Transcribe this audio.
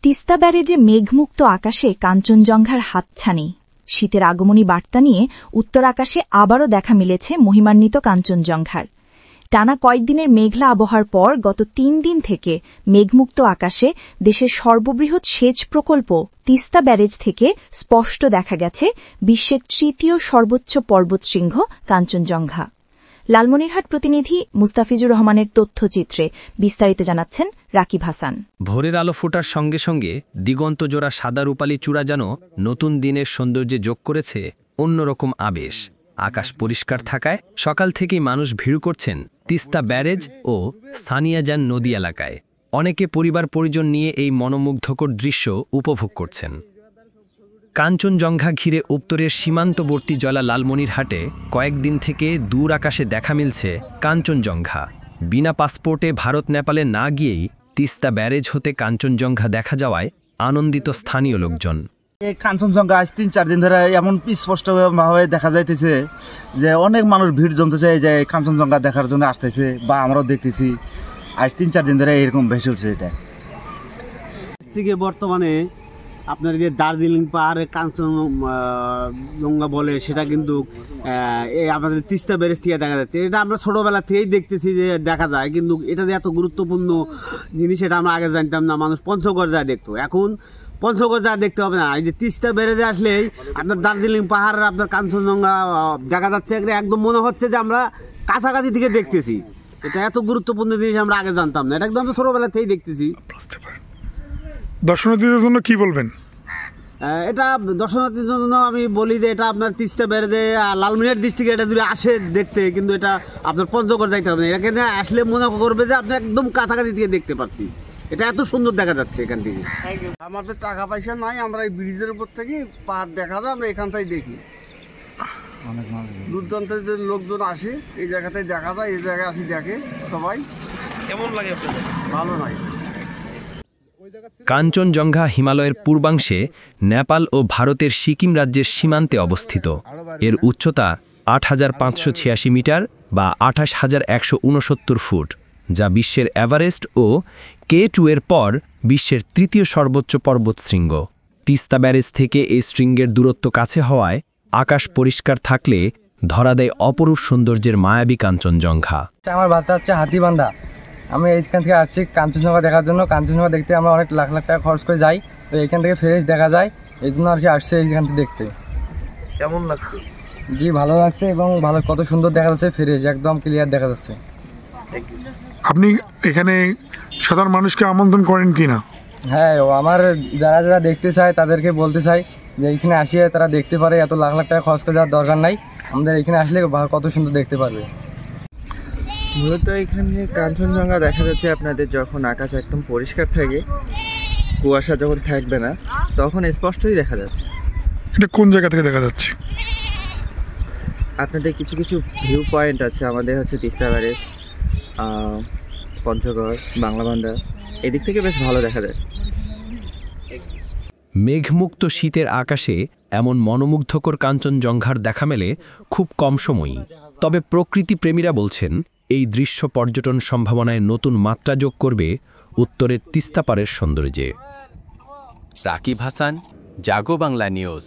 তিস্তা ব্যারেজে মেঘমুক্ত আকাশে কাঞ্চনজঙ্ঘার হাতছানি। শীতের আগমনী বার্তা নিয়ে উত্তর আকাশে আবারও দেখা মিলেছে মহিমান্বিত কাঞ্চনজঙ্ঘার। টানা কয়েকদিনের মেঘলা আবহাওয়ার পর গত ৩ দিন থেকে মেঘমুক্ত আকাশে দেশের সর্ববৃহৎ সেচ প্রকল্প তিস্তা ব্যারেজ থেকে স্পষ্ট দেখা গেছে বিশ্বের তৃতীয় সর্বোচ্চ পর্বতশৃঙ্গ কাঞ্চনজঙ্ঘা। লালমনিরহাট প্রতিনিধি মুস্তাফিজুর রহমানের তথ্যচিত্রে বিস্তারিত জানাচ্ছেন রাকিব হাসান। ভোরের আলো ফোটার সঙ্গে সঙ্গে দিগন্তজোড়া সাদা রূপালী চূড়া যেন নতুন দিনের সৌন্দর্যে যোগ করেছে অন্যরকম আবেশ। আকাশ পরিষ্কার থাকায় সকাল থেকেই মানুষ ভিড় করছেন তিস্তা ব্যারেজ ও সানিয়াজান নদী এলাকায়। অনেকে পরিবার পরিজন নিয়ে এই মনোমুগ্ধকর দৃশ্য উপভোগ করছেন। কাঞ্চনজঙ্ঘা ঘিরে উত্তরের সীমান্তবর্তী জেলা লালমনিরহাটে কয়েকদিন থেকে দূর আকাশে দেখা মিলছে কাঞ্চনজঙ্ঘা। বিনা পাসপোর্টে ভারত নেপালে না গিয়েই তিস্তা ব্যারেজ হতে কাঞ্চনজঙ্ঘা দেখা যাওয়ায় আনন্দিত স্থানীয় লোকজন। এই কাঞ্চনজঙ্ঘা আজ ৩-৪ দিন ধরে এমন স্পষ্টভাবে দেখা যাইতেছে যে অনেক মানুষ ভিড় জমতেছে, যে কাঞ্চনজঙ্ঘা দেখার জন্য আসতেছে বা আমরাও দেখতেছি। আজ ৩-৪ দিন ধরে এরকম ভেসে উঠছে। এটা থেকে বর্তমানে আপনার যে দার্জিলিং পাহাড়ে কাঞ্চনজঙ্ঘা বলে সেটা কিন্তু আমাদের তিস্তা ব্যারেজ থেকে দেখা যাচ্ছে। এটা আমরা ছোটোবেলা থেকেই দেখতেছি যে দেখা যায়, কিন্তু এটা যে এত গুরুত্বপূর্ণ জিনিস এটা আমরা আগে জানতাম না। মানুষ পঞ্চগড় যায় দেখতো, এখন পঞ্চগড় যা দেখতে হবে না। এই যে তিস্তা ব্যারেজে আসলেই আপনার দার্জিলিং পাহাড়ের আপনার কাঞ্চনজঙ্ঘা দেখা যাচ্ছে। একদম মনে হচ্ছে যে আমরা কাছাকাছি থেকে দেখতেছি। এটা এত গুরুত্বপূর্ণ জিনিস আমরা আগে জানতাম না। এটা একদম ছোটোবেলা থেকেই দেখতেছি। দর্শনার্থীদের জন্য কি বলবেন? এটা দর্শনার্থীদের জন্য আমি বলি যে এটা আপনার তিস্তা ব্যারেজে লালমনিরহাট ডিস্ট্রিক্টে এটা যদি আসে দেখতে, কিন্তু এটা আপনার পঞ্চগড় যাইতে হবে না। এখানে আসলে মনে করবে যে আপনি একদম কাছাকাছি থেকে দেখতে পাচ্ছি। এটা এত সুন্দর দেখা যাচ্ছে এখান থেকে। আমাদের টাকা পয়সা নাই, আমরা এই ব্রিজের উপর থেকে পাহাড় দেখা যায়, আমরা এখান থেকে দেখি। দূর দূরান্ত লোকজন আসে, এই জায়গাটাই দেখা যায়, এই জায়গায় আসি দেখে সবাই। কেমন লাগে আপনাদের? ভালো লাগে। কাঞ্চনজঙ্ঘা হিমালয়ের পূর্বাংশে নেপাল ও ভারতের সিকিম রাজ্যের সীমান্তে অবস্থিত। এর উচ্চতা ৮৫৮৬ মিটার বা ২৮১৬৯ ফুট, যা বিশ্বের এভারেস্ট ও K2 এর পর বিশ্বের তৃতীয় সর্বোচ্চ পর্বতশৃঙ্গ। তিস্তা ব্যারেজ থেকে এই শৃঙ্গের দূরত্ব কাছে হওয়ায় আকাশ পরিষ্কার থাকলে ধরা দেয় অপরূপ সৌন্দর্যের মায়াবী কাঞ্চনজঙ্ঘা। আমার বাচ্চা হচ্ছে হাতিবান্ধা। আমি এইখান থেকে আসছি কাঞ্চনজঙ্ঘা দেখার জন্য। কাঞ্চনজঙ্ঘা দেখতে আমরা অনেক লাখ লাখ টাকা খরচ করে যাই, তো এখান থেকে ফ্রেশ দেখা যায়, এই জন্য আর কি আসছে এইখান থেকে দেখতে। কেমন লাগছে? জি ভালো লাগছে, এবং ভালো কত সুন্দর দেখা যাচ্ছে, ফ্রেশ একদম ক্লিয়ার দেখা যাচ্ছে। আপনি এখানে সাধারণ মানুষকে আমন্ত্রণ করেন কি না? হ্যাঁ, আমার যারা যারা দেখতে চায় তাদেরকে বলতে চাই যে এখানে আসিয়ে তারা দেখতে পারে, এত লাখ লাখ টাকা খরচ করে যাওয়ার দরকার নাই, আমাদের এখানে আসলে কত সুন্দর দেখতে পারবে। মূলত এখানে কাঞ্চনজঙ্ঘা দেখা যাচ্ছে আপনাদের যখন আকাশ একদম পরিষ্কার থাকে, কুয়াশা যখন থাকবে না, তখন স্পষ্টই দেখা যাচ্ছে। এটা কোন জায়গা থেকে দেখা যাচ্ছে? আপনাদের কিছু কিছু ভিউ পয়েন্ট আছে, আমাদের হচ্ছে তিস্তা ব্যারেজ, পঞ্চগড়, বাংলাবান্ধা, এদিক থেকে বেশ ভালো দেখা যায়। মেঘমুক্ত শীতের আকাশে এমন মনোমুগ্ধকর কাঞ্চনজঙ্ঘার দেখা মেলে খুব কম সময়ই। তবে প্রকৃতি প্রেমীরা বলছেন এই দৃশ্য পর্যটন সম্ভাবনায় নতুন মাত্রা যোগ করবে উত্তরের তিস্তা পাড়ের সৌন্দর্যে। রাকিব হাসান, জাগো বাংলা নিউজ।